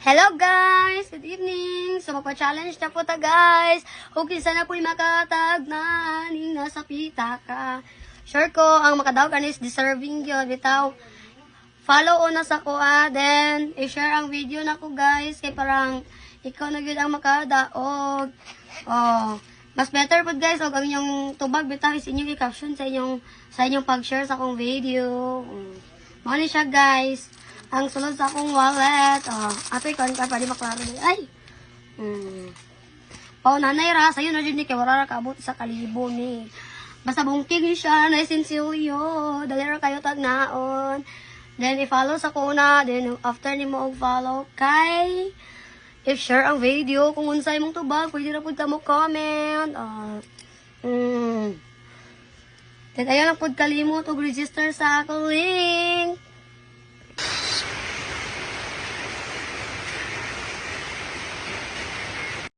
Hello guys! Good evening! So magpa-challenge na po ta guys. Okay, sana po'y makatag na ning nasa pitaka. Sure ko, ang makadaogan is deserving yun. Bitaw, follow o na sa ko then i-share ang video na ko guys. Kaya parang ikaw na yun ang makadaog. Oh, mas better po guys, og ang inyong tubag bitaw is inyong i-caption sa inyong pag-share sa akong video. Mao ni siya guys. Ang sulod sa akong wallet. Ato ikaw ka pa di maklaro. Ay. Nanay ra sayo na jud ni kay wala ra kaabot sa kalibo ni. Basta bungkig siya na sinsilyo. Dali ra kayo tagnaon. Then i-follow sa kuna, then after nimo og follow kay i-share ang video kung unsay mong tubag, pwede ra pud ka mo comment. Then ayaw lang pud kalimot og register sa akong link.